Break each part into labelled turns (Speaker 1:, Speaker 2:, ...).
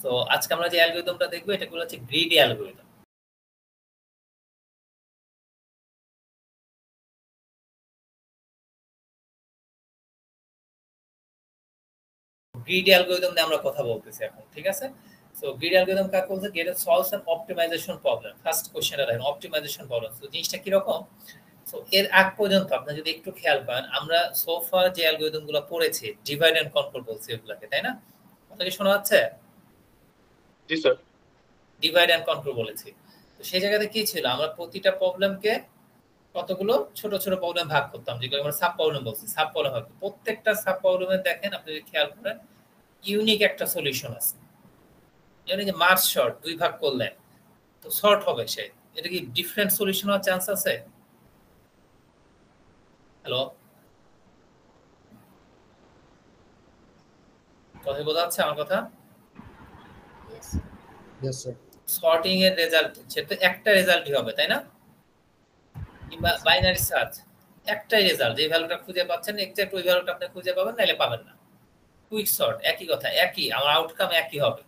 Speaker 1: So আজকে আমরা যে অ্যালগরিদমটা দেখবো এটাগুলো হচ্ছে গ্রিডি অ্যালগরিদম। গ্রিডি অ্যালগরিদম নিয়ে আমরা কথা বলতেছি এখন, ঠিক আছে? সো গ্রিডি অ্যালগরিদম কাকে বলছে? Get solves an optimization problem. First কোশ্চেনটা দেখেন, অপটিমাইজেশন প্রবলেম। তো জিনিসটা কি রকম? সো এর আগ পর্যন্ত আপনি যদি একটু খেয়াল করেন, আমরা সোফা যে অ্যালগরিদমগুলো পড়েছি ডিভাইড এন্ড কন্ট্রোল বলছি এগুলাকে, তাই না? কথা কি শোনা যাচ্ছে?
Speaker 2: জি স্যার।
Speaker 1: ডিভাইড এন্ড কন্ট্রোল বলেছি। তো সেই জায়গাতে কি ছিল, আমরা প্রতিটা প্রবলেমকে কতগুলো ছোট ছোট প্রবলেম ভাগ করতাম, যেগুলো আমরা সাব প্রবলেম বলছি। সাব প্রবলেম হবে, প্রত্যেকটা সাব প্রবলেমে দেখেন আপনি যদি খেয়াল করেন ইউনিক একটা সলিউশন আছে। যেমন যে মার্চ শর্ট দুই ভাগ করলেন, তো শর্ট হবে সে, এটা কি ডিফারেন্ট সলিউশন হওয়ার চান্স আছে? হ্যালো, কথা বোঝা যাচ্ছে আমার কথা?
Speaker 3: Yes sir.
Speaker 1: সর্টিং এর রেজাল্ট সেটা একটা রেজাল্টই হবে, তাই না? কিংবা বাইনারি সার্চ একটাই রেজাল্ট, যে ভ্যালুটা খুঁজে পাচ্ছেন এক্সাক্ট ওই ভ্যালুটা আপনি খুঁজে পাবেন, নাইলে পাবেন না। কুইক সর্ট একই কথা, একই আমার আউটকাম একই হবে।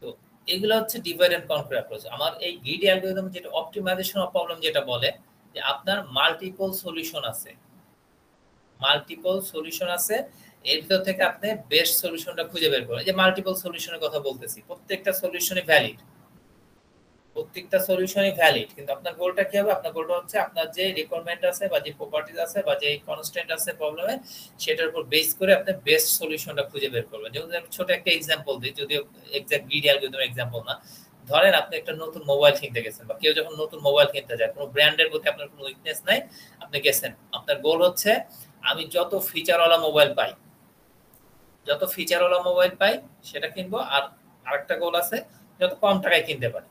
Speaker 1: তো এগুলো হচ্ছে ডিভাইড এন্ড কনক্যুর অ্যাপ্রোচ। আমার এই গ্রিডি অ্যালগরিদম যেটা অপটিমাইজেশন অফ প্রবলেম যেটা বলে যে আপনার মাল্টিপল সলিউশন আছে, মাল্টিপল সলিউশন আছে, এর ভিতর থেকে আপনি বেস্ট সলিউশনটা খুঁজে বের করেন। যে মাল্টিপল সলিউশনের কথা বলতেছি, প্রত্যেকটা সলিউশনই ভ্যালিড, প্রত্যেকটা সলিউশনই ভ্যালিড, কিন্তু আপনার গোলটা কি হবে? আপনার গোলটা হচ্ছে আপনার যে রিকোয়ারমেন্ট আছে বা যে প্রপার্টিজ আছে বা যে কনস্ট্যান্ট আছে প্রবলেমে, সেটার উপর বেস করে আপনি বেস্ট সলিউশনটা খুঁজে বের করবেন। যেমন আমি ছোট একটা এক্সাম্পল দিই, যদিও এক্সাক্ট গ্রিডি অ্যালগরিদম এক্সাম্পল না। ধরেন আপনি একটা নতুন মোবাইল কিনতে গেছেন, বা কেউ যখন নতুন মোবাইল কিনতে যায়, কোনো ব্র্যান্ডের প্রতি আপনার কোনো উইকনেস নাই, আপনি গেছেন, আপনার গোল হচ্ছে আমি যত ফিচারওয়ালা মোবাইল পাই, যত ফিচারওয়ালা মোবাইল পাই সেটা কিনবো, আর আরেকটা গোল আছে যত কম টাকায় কিনতে পারি।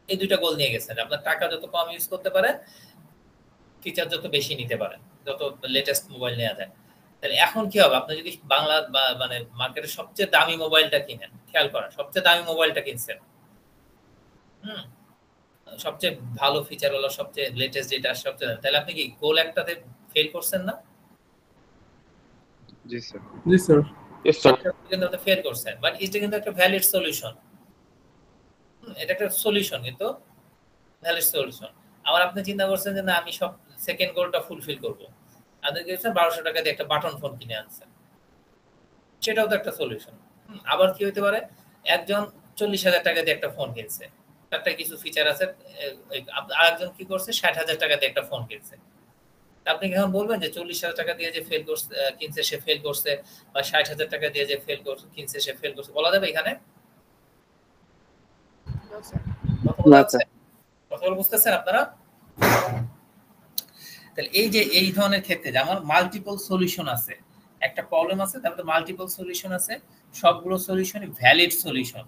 Speaker 1: এই দুইটা গোল নিয়ে গেছেন, আপনার টাকা যত কম ইউজ করতে পারেন, ফিচার যত বেশি নিতে পারেন, যত লেটেস্ট মোবাইল নেওয়া যায়। তাহলে এখন কি হবে? আপনি যদি বাংলা মানে মার্কেটের সবচেয়ে দামি মোবাইলটা কিনেন, খেয়াল করেন সবচেয়ে দামি মোবাইলটা কিনছেন, হুম, সবচেয়ে ভালো ফিচার হলো, সবচেয়ে লেটেস্ট যেটা সবচেয়ে, তাহলে আপনি কি গোল একটাতে ফেল করছেন না?
Speaker 2: জি স্যার।
Speaker 3: जी सर।
Speaker 2: Yes sir.
Speaker 1: কিন্তু আপনি ফেল করছেন, বাট এটা কিন্তু একটা ভ্যালিড সলিউশন। এটা একটা সলিউশন, কিন্তু ভ্যালিড সলিউশন। আবার আপনি চিন্তা করছেন যে না আমি সব সেকেন্ড গোলটা ফুলফিল করব, আপনি গেছেন 1200 টাকা দিয়ে একটা বাটন ফোন কিনে আনছেন, সেটাও তো একটা সলিউশন। আবার কি হতে পারে, একজন 40,000 টাকা দিয়ে একটা ফোন কিনছে, তারটা কিছু ফিচার আছে, আরেকজন কি করছে 60,000 টাকা দিয়ে একটা ফোন কিনছে। আপনি কি এখন বলবেন যে 40,000 টাকা দিয়ে যে ফেল করছে কিনছে সে ফেল করছে, বা 60,000 টাকা দিয়ে যে ফেল করছে কিনছে সে ফেল করছে, বলা যাবে এখানে? কথা বলা যাচ্ছে? কথা বুঝতেছেন আপনারা? তাহলে এই যে এই ধরনের ক্ষেত্রে যে আমার মাল্টিপল সলিউশন আছে, একটা প্রবলেম আছে, তারপরে মাল্টিপল সলিউশন আছে, সবগুলো সলিউশনই ভ্যালিড সলিউশন,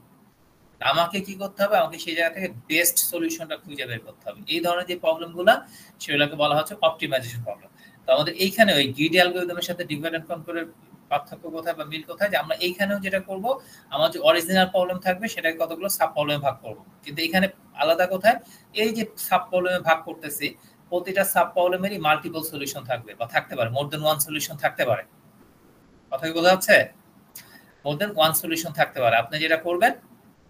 Speaker 1: আমাকে কি করতে হবে? আমাকে সেই জায়গা থেকে বেস্ট সলিউশনটা খুঁজে বের করতে হবে। এই ধরনের যে প্রবলেমগুলো সেগুলোকে বলা হচ্ছে অপটিমাইজেশন প্রবলেম। তো আমাদের এইখানে ওই গ্রিডি অ্যালগরিদমের সাথে ডিভাইড এন্ড কন্ট্রোলের পার্থক্য কোথায় বা মিল কোথায়? যে আমরা এইখানেও যেটা করব, আমার যে অরিজিনাল প্রবলেম থাকবে সেটাকে কতগুলো সাব প্রবলেমে ভাগ করব, কিন্তু এখানে আলাদা কোথায়? এই যে সাব প্রবলেমে ভাগ করতেছি, প্রতিটা সাব প্রবলেমেরই মাল্টিপল সলিউশন থাকবে, বা থাকতে পারে মোর দেন ওয়ান সলিউশন থাকতে পারে। কথা কি বোঝা যাচ্ছে? মোর দেন ওয়ান সলিউশন থাকতে পারে। আপনি যেটা করবেন,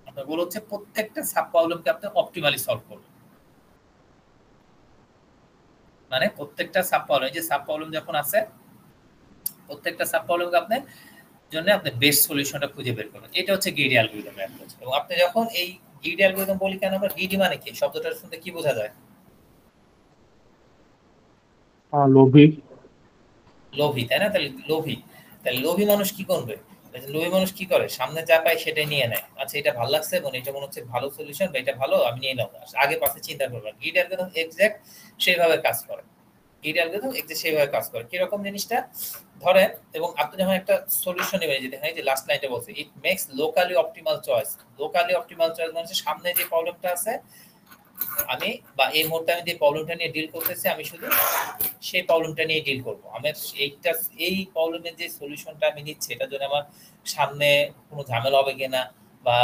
Speaker 1: আপনার গোল হচ্ছে প্রত্যেকটা সাব প্রবলেমকে আপনি অপটিমালি সলভ করবেন। মানে প্রত্যেকটা সাব প্রবলেম, যে সাব প্রবলেম যখন আছে, প্রত্যেকটা সাব প্রবলেমকে আপনি জন্য আপনি বেস্ট সলিউশনটা খুঁজে বের করবেন। এটা হচ্ছে গ্রিডি অ্যালগরিদমের অ্যাপ্রোচ। এবং আপনি যখন এই গ্রিডি অ্যালগরিদম বলি কেন আমরা, গ্রিডি মানে কি শব্দটা শুনতে কি বোঝা যায়?
Speaker 3: हाँ लोभी।
Speaker 1: লোভী, তাই না? তাহলে লোভী, তাহলে লোভী মানুষ কি করবে? লোভী মানুষ কি করে? সামনে যা পায় সেটাই নিয়ে নেয়। আচ্ছা এটা ভালো লাগছে এবং এটা মনে হচ্ছে ভালো সলিউশন, বা এটা ভালো আমি নিয়ে নেবো, আগে পাশে চিন্তা করবো না। গ্রিডি অ্যালগরিদম এক্সাক্ট সেইভাবে কাজ করে। গ্রিডি অ্যালগরিদম এক্সাক্ট সেইভাবে কাজ করে। কিরকম জিনিসটা ধরেন, এবং আপনি যখন একটা সলিউশন নেবেন, যে দেখেন এই যে লাস্ট লাইনটা বলছে, it makes locally optimal choice. Locally optimal choice মানে সামনে যে প্রবলেমটা আছে আমি, বা এই মুহূর্তে আমি যে প্রবলেমটা নিয়ে ডিল করতেছি, আমি শুধু সেই প্রবলেমটা নিয়ে ডিল করব। আমার এইটা, এই প্রবলেমের যে সলিউশনটা আমি নিচ্ছি এটা জন্য আমার সামনে কোনো ঝামেলা হবে কিনা, বা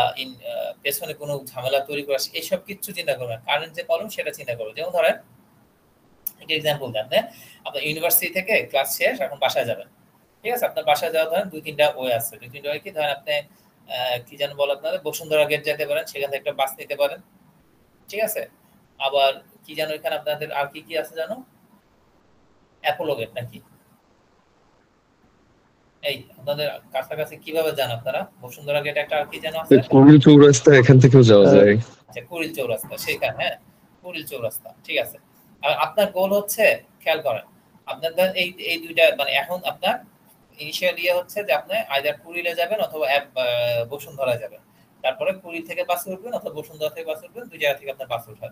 Speaker 1: পেছনে কোনো ঝামেলা তৈরি করা, এইসব কিছু চিন্তা করবে না। কারেন্ট যে প্রবলেম সেটা চিন্তা করবো। যেমন ধরেন একটা এক্সাম্পল দেন, আপনার ইউনিভার্সিটি থেকে ক্লাস শেষ, এখন বাসায় যাবেন, ঠিক আছে? আপনার বাসায় যাওয়া ধরেন দুই তিনটা ওয়ে আছে। দুই তিনটা ওয়ে কি, ধরেন আপনি কি যেন বলে আপনাদের, বসুন্ধরা গেট যেতে পারেন, সেখান থেকে একটা বাস নিতে পারেন, ঠিক আছে। আবার কি যেন এখানে আপনাদের আর কি কি আছে জানো, অ্যাপোলো গেট নাকি, এই আপনাদের কাছাকাছি কিভাবে যান আপনারা, বসুন্ধরা গেট একটা আর কি যেন আছে,
Speaker 4: কুড়িল চৌরাস্তা, এখান থেকেও যাওয়া যায়।
Speaker 1: আচ্ছা কুড়িল চৌরাস্তা, সেখানে, হ্যাঁ কুড়িল চৌরাস্তা, ঠিক আছে। আর আপনার গোল হচ্ছে, খেয়াল করেন আপনাদের এই এই দুইটা মানে এখন আপনার ইনিশিয়াল ইয়ে হচ্ছে যে আপনি আইদার কুড়িলে যাবেন অথবা বসুন্ধরা যাবেন, তারপরে কুড়িল থেকে বাসে উঠবেন অথবা বসুন্ধরা থেকে বাসে উঠবেন, দুই জায়গা থেকে আপনার বাসে উঠবেন,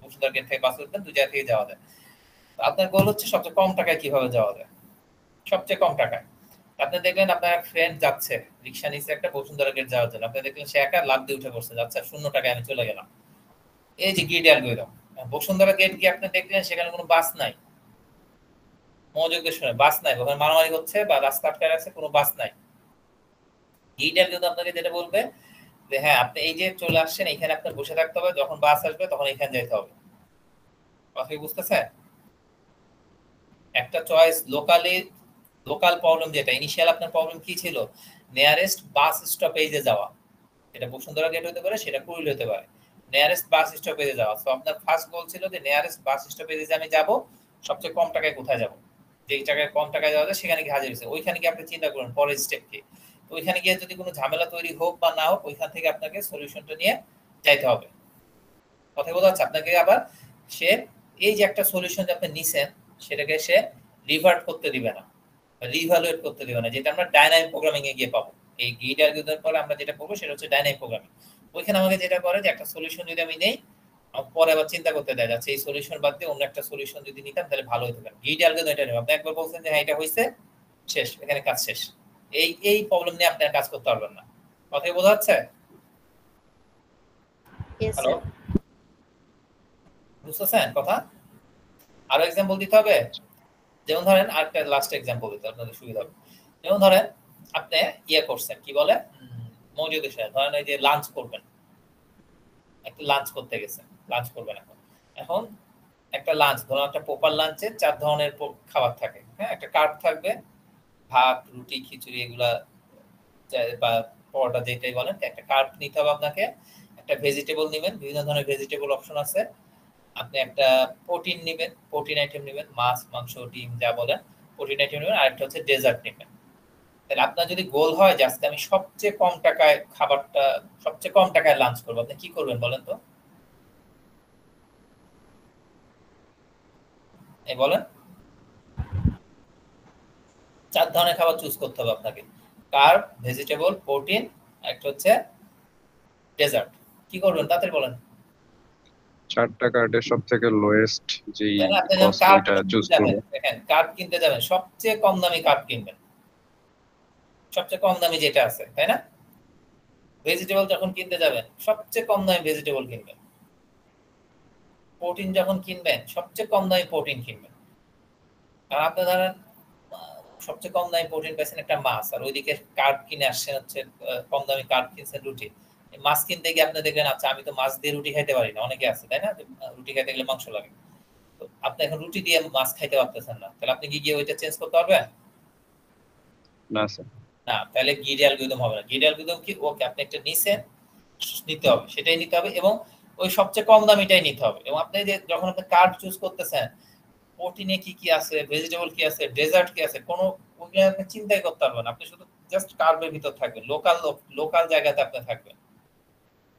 Speaker 1: বসুন্ধরা গেট থেকে বাসে উঠবেন, দুই জায়গা থেকে যাওয়া যায়। তো আপনার গোল হচ্ছে সবচেয়ে কম টাকায় কিভাবে যাওয়া যায়, সবচেয়ে কম টাকায়। আপনি দেখলেন আপনার ফ্রেন্ড যাচ্ছে রিক্সা নিচে একটা বসুন্ধরা গেট যাওয়ার জন্য, আপনি দেখলেন সে একা লাফ দিয়ে উঠে পড়ছে, যাচ্ছে 0 টাকায় আমি চলে গেলাম, এই যে গিড অ্যালগরিদম। বসুন্ধরা গেট গিয়ে আপনি দেখলেন সেখানে কোনো বাস নাই, মনোযোগ দিয়ে শুনে, বাস নাই, ওখানে মারামারি হচ্ছে বা রাস্তা আটকায় রাখছে, কোনো বাস নাই। গিড অ্যালগরিদম আপনাকে যেটা বলবে যে হ্যাঁ আপনি এই যে চলে আসছেন, এখানে আপনার বসে থাকতে হবে, যখন বাস আসবে তখন এখানে যেতে হবে। কথা কি বুঝতেছে? একটা চয়েস লোকাল প্রবলেম, যেটা ইনিশিয়াল আপনার প্রবলেম কি ছিল, নিয়ারেস্ট বাস স্টপেজে যাওয়া, এটা বসুন্ধরা গেট হতে পারে, সেটা কুড়িল হতে পারে, নিয়ারেস্ট বাস স্টপেজে যাওয়া। তো আপনার ফার্স্ট গোল ছিল যে নিয়ারেস্ট বাস স্টপেজে যে আমি যাব, সবচেয়ে কম টাকায় কোথায় যাব, যেই টাকায় কম টাকায় যাওয়া যায় সেখানে গিয়ে হাজির হয়েছে, ওইখানে গিয়ে আপনি চিন্তা করুন পরের স্টেপ কি। তো ওইখানে গিয়ে যদি কোনো ঝামেলা তৈরি হোক বা না হোক, ওইখান থেকে আপনাকে সলিউশনটা নিয়ে যাইতে হবে। কথা বোঝা যাচ্ছে? আপনাকে আবার সে এই যে একটা সলিউশন যে আপনি নিছেন, সেটাকে সে রিভার্ট করতে দিবে না, রিভ্যালুয়েট করতে দিবে না, যেটা আমরা ডাইনামিক প্রোগ্রামিং এ গিয়ে পাবো। এই গিড অ্যালগরিদমের পরে আমরা যেটা করবো সেটা হচ্ছে ডাইনামিক প্রোগ্রামিং। ওইখানে আমাকে যেটা করে যে একটা সলিউশন যদি আমি নেই, পরে আবার চিন্তা করতে দেয় যাচ্ছে এই সলিউশন বাদ দিয়ে অন্য একটা সলিউশন যদি নিতাম তাহলে ভালো হতো। গিড অ্যালগরিদম এটা নেই, আপনি একবার বলছেন যে হ্যাঁ এটা হয়েছে, শেষ, এখানে কাজ শেষ। এই প্রবলেম নিয়ে আপনি কাজ করতে পারবেন না। কথা বোঝা যাচ্ছে? হ্যালো, বুঝতেছেন কথা? আরো এক্সাম্পল দিতে হবে, যেমন ধরেন আরেকটা লাস্ট এক্সাম্পল দিতে আপনাদের সুবিধা হবে। যেমন ধরেন আপনি ইয়ে করছেন, কি বলে, মজুদ হিসেবে ধরেন এই যে লাঞ্চ করবেন, একটা লাঞ্চ করতে গেছেন, লাঞ্চ করবেন এখন। এখন একটা লাঞ্চ ধরুন, একটা প্রপার লাঞ্চে 4 ধরনের খাবার থাকে, হ্যাঁ, একটা কার্ব থাকবে, ভাত রুটি খিচুড়ি এগুলা বা পরোটা যেটাই বলেন, একটা কার্ব নিতে হবে আপনাকে, একটা ভেজিটেবল নেবেন, বিভিন্ন ধরনের ভেজিটেবল অপশন আছে, আপনি একটা প্রোটিন নেবেন, প্রোটিন আইটেম নেবেন, মাছ মাংস ডিম যা বলেন প্রোটিন আইটেম নেবেন, আরেকটা হচ্ছে ডেজার্ট নেবেন। তাহলে আপনার যদি গোল হয় যে আজকে আমি সবচেয়ে কম টাকায় খাবারটা, সবচেয়ে কম টাকায় লাঞ্চ করবো, আপনি কি করবেন বলেন তো? এই বলেন, 4 ধরনের খাবার চুজ করতে হবে আপনাকে, কার্ব, ভেজিটেবল, প্রোটিন, একটা হচ্ছে ডেজার্ট। কি করবেন তাড়াতাড়ি বলেন।
Speaker 4: 4টা কার্ডের সব থেকে লোয়েস্ট যেই
Speaker 1: তাহলে আপনি যখন
Speaker 4: কস্ট
Speaker 1: কার্ব
Speaker 4: ওইটা
Speaker 1: কিনতে
Speaker 4: চুজ
Speaker 1: যাবেন,
Speaker 4: করব।
Speaker 1: দেখেন কার্ব কিনতে যাবেন, সবচেয়ে কম দামি কার্ব কিনবেন, সবচেয়ে কম দামি যেটা আছে, তাই না? ভেজিটেবল যখন কিনতে যাবেন, সবচেয়ে কম দামি ভেজিটেবল কিনবেন। প্রোটিন যখন কিনবেন, সবচেয়ে কম দামি প্রোটিন কিনবেন। আর আপনি ধরেন সবচেয়ে কম দামি প্রোটিন পাইছেন একটা মাছ, আর ওইদিকে কার্ব কিনে আসছেন হচ্ছে কম দামি কার্ব কিনছেন রুটি। মাছ কিনতে গিয়ে আপনি দেখলেন আচ্ছা আমি তো মাছ দিয়ে রুটি খাইতে পারি না, অনেকে আছে তাই না, রুটি খাইতে গেলে মাংস লাগে, তো আপনি এখন রুটি দিয়ে মাছ খাইতে পারতেছেন না, তাহলে আপনি কি গিয়ে ওইটা চেঞ্জ করতে পারবেন?
Speaker 4: না স্যার।
Speaker 1: না, তাহলে গিড অ্যালগরিদম হবে না। গিড অ্যালগরিদম কি, ওকে আপনি একটা নিছেন, নিতে হবে সেটাই নিতে হবে, এবং ওই সবচেয়ে কম দামিটাই নিতে হবে। এবং আপনি যে যখন আপনি কার্ব চুজ করতেছেন, প্রোটিনে কি কি আছে, ভেজিটেবল কি আছে, ডেজার্ট কি আছে, কোনো ওগুলো আপনি চিন্তাই করতে পারবেন না, আপনি শুধু জাস্ট কার্বের ভিতর থাকবেন, লোকাল জায়গাতে আপনি থাকবেন।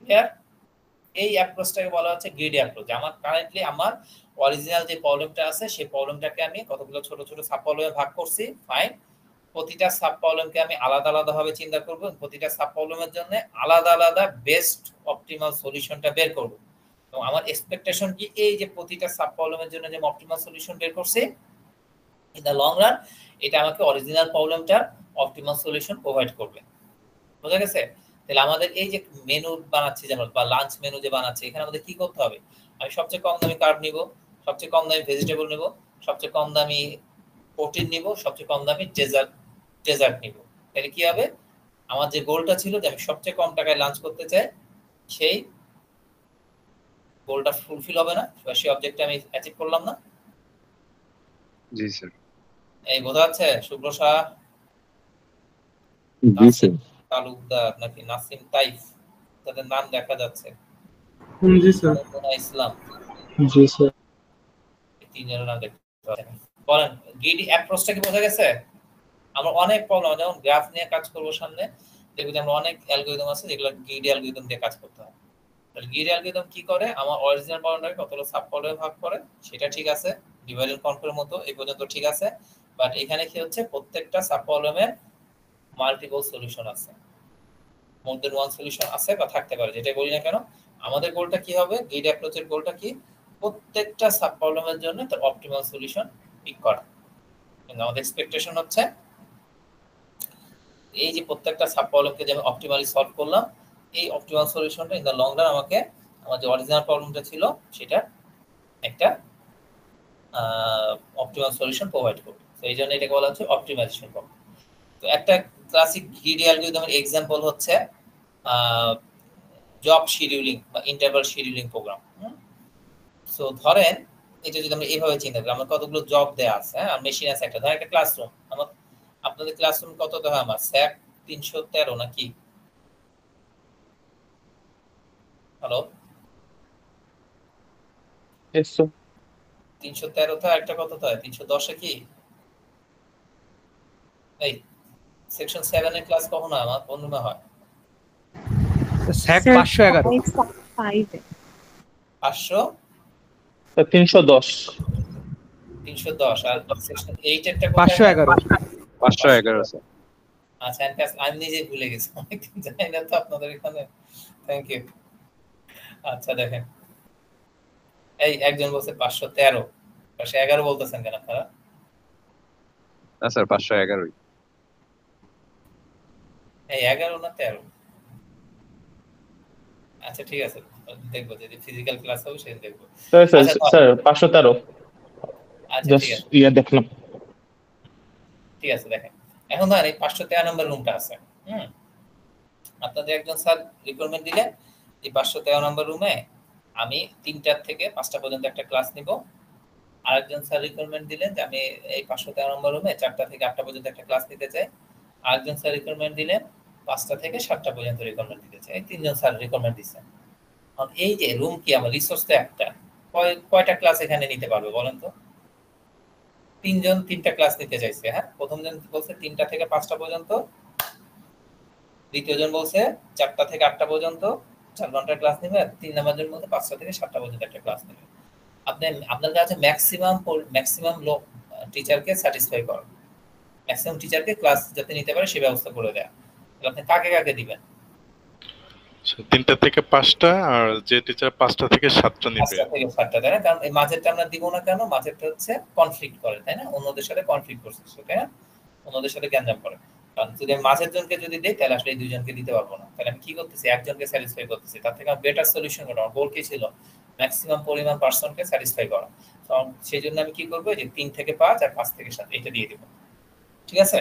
Speaker 1: ক্লিয়ার? এই অ্যাপ্রোচটাকে বলা হচ্ছে গ্রিড অ্যাপ্রোচ। আমার কারেন্টলি আমার অরিজিনাল যে প্রবলেমটা আছে সেই প্রবলেমটাকে আমি কতগুলো ছোট ছোট সাব প্রবলেমে ভাগ করছি, ফাইন। প্রতিটা সাব প্রবলেমকে আমি আলাদা আলাদা ভাবে চিন্তা করব, প্রতিটা সাব প্রবলেমের জন্য আলাদা আলাদা বেস্ট অপটিমাল সলিউশনটা বের করব। এবং আমার এক্সপেকটেশন কি, এই যে প্রতিটা সাব প্রবলেমের জন্য যে অপটিমাল সলিউশন বের করছি, ইন দা লং রান এটা আমাকে অরিজিনাল প্রবলেমটার অপটিমাল সলিউশন প্রোভাইড করবে। বোঝা গেছে? তাহলে আমাদের এই যে মেনু বানাচ্ছি যেমন, বা লাঞ্চ মেনু যে বানাচ্ছি, এখানে আমাদের কি করতে হবে, আমি সবচেয়ে কম দামি কার্ব নিব, সবচেয়ে কম দামি ভেজিটেবল নিব, সবচেয়ে কম দামি প্রোটিন নিব, সবচেয়ে কম দামি ডেজার্ট নিব। তাহলে কি হবে, আমার যে গোলটা ছিল যে আমি সবচেয়ে কম টাকায় লাঞ্চ করতে চাই, সেই গোলটা ফুলফিল হবে না, সেই অবজেক্টটা আমি অ্যাচিভ করলাম না।
Speaker 4: জি স্যার।
Speaker 1: এই বোঝা যাচ্ছে শুভ্র সাহা?
Speaker 4: জি স্যার।
Speaker 1: তালুকদার নাকি নাসিম তাইফ, তাদের নাম দেখা যাচ্ছে।
Speaker 3: জি স্যার।
Speaker 1: ইসলাম,
Speaker 3: জি স্যার।
Speaker 1: তিনজনের নাম দেখতে পাচ্ছেন। বলেন গ্রিডি অ্যাপ্রোচটা কি বোঝা গেছে? আমরা অনেক প্রবলেম, যেমন গ্রাফ নিয়ে কাজ করবো সামনে, দেখবো যে আমরা অনেক অ্যালগরিদম আছে যেগুলো গ্রিডি অ্যালগরিদম দিয়ে কাজ করতে হয়। তাহলে গ্রিডি অ্যালগরিদম কি করে, আমার অরিজিনাল প্রবলেমটাকে কতগুলো সাব প্রবলেমে ভাগ করে, সেটা ঠিক আছে, ডিভাইড এন্ড কন্ট্রোলের মতো এই পর্যন্ত ঠিক আছে। বাট এখানে কি হচ্ছে, প্রত্যেকটা সাব প্রবলেমের মাল্টিপল সলিউশন আছে, মোর দেন ওয়ান সলিউশন আছে বা থাকতে পারে, যেটা বলি না কেন। আমাদের গোলটা কি হবে, গ্রিড অ্যাপ্রোচের গোলটা কি, প্রত্যেকটা সাব প্রবলেমের জন্য তার অপটিমাল সলিউশন পিক করা। কিন্তু আমাদের এক্সপেকটেশন হচ্ছে এই যে প্রত্যেকটা সাব প্রবলেমকে যে আমি অপটিমালি সলভ করলাম, এই অপটিমাল সলিউশনটা ইন দ্য লং রান আমাকে আমার যে অরিজিনাল প্রবলেমটা ছিল সেটা একটা অপটিমাল সলিউশন প্রোভাইড করবে। তো এই জন্য এটাকে বলা হচ্ছে অপটিমাইজেশন প্রবলেম। তো একটা ক্লাসিক গ্রিডি অ্যালগরিদমের এক্সাম্পল হচ্ছে জব শিডিউলিং বা ইন্টারভাল শিডিউলিং প্রোগ্রাম। সো ধরেন এটা যদি আমরা এইভাবে চিন্তা করি, আমার কতগুলো জব দেয়া আছে, হ্যাঁ, আর মেশিন আছে একটা, ধরেন একটা ক্লাসরুম আমার, আপনাদের ক্লাসরুম কত দেওয়া, আমার স্যাক 313 নাকি? Hello,
Speaker 2: Yes, sir.
Speaker 1: 313 তো একটা কত হয়, 310 কি? এই সেকশন 7 এর ক্লাস কখন হয় আমার, কোন রুমে হয়?
Speaker 5: স্যাক 511
Speaker 1: 500
Speaker 2: 310
Speaker 1: 310 আর সেকশন 8 এরটা কোথায় হয়?
Speaker 5: 511
Speaker 4: 511 স্যার।
Speaker 1: আচ্ছা আমি নিজে ভুলে গেছি, অনেকদিন জানি না তো আপনাদের এখানে। Thank you. আচ্ছা দেখেন, এই একজন বলছে 513, 511 বলতেছেন কেন আপনারা?
Speaker 4: না স্যার 511ই।
Speaker 1: এই 11 না 13? আচ্ছা ঠিক আছে, দেখবো যদি ফিজিক্যাল ক্লাস হবে সেদিন দেখবো।
Speaker 2: স্যার
Speaker 1: আচ্ছা
Speaker 2: স্যার 513
Speaker 1: আচ্ছা ঠিক
Speaker 2: জাস্ট
Speaker 1: আছে
Speaker 2: দেখলাম।
Speaker 1: ঠিক আছে দেখেন, এখন ধরেন এই 513 নম্বর রুমটা আছে। আপনাদের একজন স্যার রিকোয়ারমেন্ট দিলেন এই 513 নম্বর রুমে আমি 3টা থেকে 5টা পর্যন্ত একটা ক্লাস নিব। আরেকজন স্যার রিকোয়ারমেন্ট দিলেন যে আমি এই 513 নম্বর রুমে 4টা থেকে 8টা পর্যন্ত একটা ক্লাস নিতে চাই। আরেকজন স্যার রিকোয়ারমেন্ট দিলেন 5টা থেকে 7টা পর্যন্ত রিকোয়ারমেন্ট দিতে চাই। এই তিনজন স্যার রিকোয়ারমেন্ট দিচ্ছেন। এখন এই যে রুম কি আমার রিসোর্স তো একটা, কয়টা ক্লাস এখানে নিতে পারবে বলেন তো? তিনজন 3টা ক্লাস নিতে চাইছে, হ্যাঁ, প্রথম জন বলছে 3টা থেকে 5টা পর্যন্ত, দ্বিতীয় জন বলছে 4টা থেকে 8টা পর্যন্ত 4 ঘন্টার ক্লাস নেবে, আর 3 নাম্বার জন বলছে 5টা থেকে 7টা পর্যন্ত একটা ক্লাস নেবে। আপনি আপনার কাছে ম্যাক্সিমাম লোক টিচারকে স্যাটিসফাই করে, ম্যাক্সিমাম টিচারকে ক্লাস যাতে নিতে পারে সেই ব্যবস্থা করে দেয়া। তাহলে আপনি কাকে কাকে দিবেন?
Speaker 6: 3টা থেকে 5টা, আর যে টিচার 5টা থেকে 7টা নেবে।
Speaker 1: 5টা থেকে 7টা, তাই না? কারণ এই মাঝেরটা আমরা দিব না কেন, মাঝেরটা হচ্ছে কনফ্লিক্ট করে, তাই না, অন্যদের সাথে কনফ্লিক্ট করছে, তাই না, অন্যদের সাথে গ্যাঞ্জাম করে। কারণ যদি আমি মাঝের জনকে যদি দেই তাহলে আসলে এই দুইজনকে দিতে পারবো না, তাহলে আমি কি করতেছি, একজনকে স্যাটিসফাই করতেছি, তার থেকে আমার বেটার সলিউশন করা, আমার গোল কি ছিল, ম্যাক্সিমাম পরিমাণ পার্সনকে স্যাটিসফাই করা। তো সেই জন্য আমি কি করবো, যে 3 থেকে 5 আর 5 থেকে 7 এটা দিয়ে দিব, ঠিক আছে,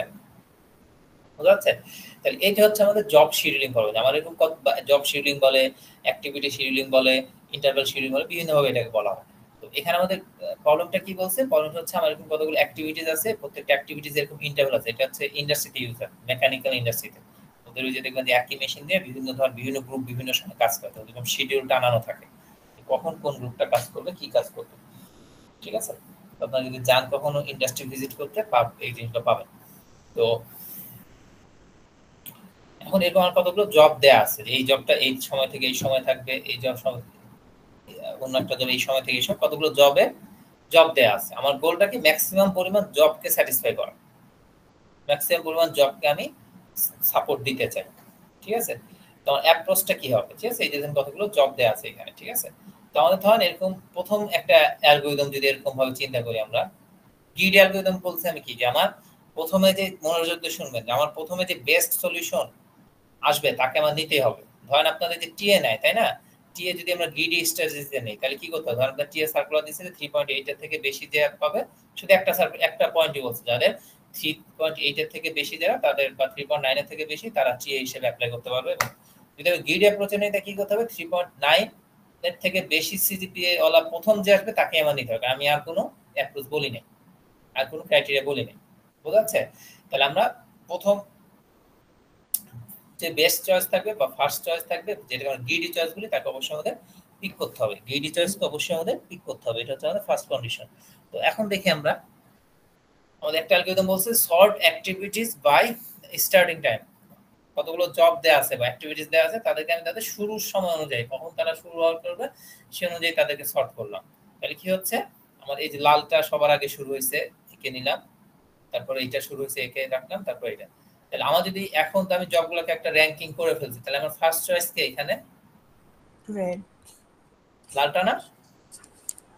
Speaker 1: বুঝা যাচ্ছে? তাহলে এটা হচ্ছে আমাদের জব শিডিউলিং করবে। আমার এরকম জব শিডিউলিং বলে, অ্যাক্টিভিটি শিডিউলিং বলে, ইন্টারভাল শিডিউলিং বলে, বিভিন্ন ভাবে এটাকে বলা হয়। তো এখানে আমাদের প্রবলেমটা কি বলছে, প্রবলেমটা হচ্ছে আমার এরকম কতগুলো অ্যাক্টিভিটিস আছে, প্রত্যেকটা অ্যাক্টিভিটিস এরকম ইন্টারভাল আছে। এটা হচ্ছে ইন্ডাস্ট্রিতে ইউজার, মেকানিক্যাল ইন্ডাস্ট্রিতে ওদের ওই যে দেখবেন যে একই মেশিন দিয়ে বিভিন্ন ধর বিভিন্ন গ্রুপ বিভিন্ন সময় কাজ করতে হয়, এরকম শিডিউল টানানো থাকে, কখন কোন গ্রুপটা কাজ করবে, কি কাজ করবে, ঠিক আছে। তো আপনারা যদি যান কখনো ইন্ডাস্ট্রি ভিজিট করতে এই জিনিসটা পাবেন। তো এখন এরকম আমার কতগুলো জব দেয়া আছে, যে এই জবটা এই সময় থেকে এই সময় থাকবে, এই জব অন্য একটা জব এই সময় থেকে এই সময়, কতগুলো জব দেয়া আছে। আমার গোলটা কি ম্যাক্সিমাম পরিমাণ জবকে স্যাটিসফাই করা, ম্যাক্সিমাম পরিমাণ জবকে আমি সাপোর্ট দিতে চাই, ঠিক আছে। তো আমার অ্যাপ্রোচটা কি হবে, ঠিক আছে, এই যে কতগুলো জব দেয়া আছে এখানে, ঠিক আছে। তো আমাদের ধরেন এরকম প্রথম একটা অ্যালগরিদম যদি এরকম ভাবে চিন্তা করি আমরা, গ্রিড অ্যালগরিদম বলছে আমি কি, যে আমার প্রথমে যে মনোযোগ দিয়ে শুনবেন, যে আমার প্রথমে যে বেস্ট সলিউশন আসবে তাকে আমার নিতেই হবে। ধরেন আপনাদের যে টিএ নেয়, তাই না, টিএ যদি আমরা গ্রিডি স্ট্র্যাটেজিতে নেই তাহলে কি করতে হবে, ধরেন আপনার টিএ সার্কুলার দিচ্ছে 3.8 এর থেকে বেশি যে পাবে, শুধু একটা পয়েন্টই বলছে, যাদের 3.8 এর থেকে বেশি যারা তাদের, বা 3.9 এর থেকে বেশি তারা টিএ হিসেবে অ্যাপ্লাই করতে পারবে। এবং যদি আমি গ্রিড অ্যাপ্রোচে নেই তাহলে কি করতে হবে, 3.9 এর থেকে বেশি সিজিপিএ ওয়ালা প্রথম যে আসবে তাকে আমার নিতে হবে, আমি আর কোনো অ্যাপ্রোচ বলি নাই, আর কোনো ক্রাইটেরিয়া বলি নাই, বোঝা যাচ্ছে? তাহলে আমরা প্রথম যে বেস্ট চয়েস থাকবে বা ফার্স্ট চয়েস থাকবে, যেটা গ্রিডি চয়েস বলি, তাকে অবশ্যই আমাদের পিক করতে হবে। গ্রিডি চয়েসকে অবশ্যই আমাদের পিক করতে হবে, এটা হচ্ছে আমাদের ফার্স্ট কন্ডিশন। তো এখন দেখি আমরা আমাদের একটা অ্যালগরিদম বলছে sort activities by starting time. কতগুলো জব দেয়া আছে বা অ্যাক্টিভিটিস দেয়া আছে, তাদেরকে আমি তাদের শুরুর সময় অনুযায়ী কখন তারা শুরু করবে সেই অনুযায়ী তাদেরকে সর্ট করলাম। তাহলে কি হচ্ছে, আমার এই যে লালটা সবার আগে শুরু হয়েছে, একে নিলাম, তারপরে এইটা শুরু হয়েছে, একে রাখলাম, তারপর এটা। তাহলে আমার যদি এখন তো আমি জবগুলোকে একটা র‍্যাঙ্কিং করে ফেলছি, তাহলে আমার ফার্স্ট চয়েস কে এখানে?
Speaker 7: রেড।
Speaker 1: লালটা না?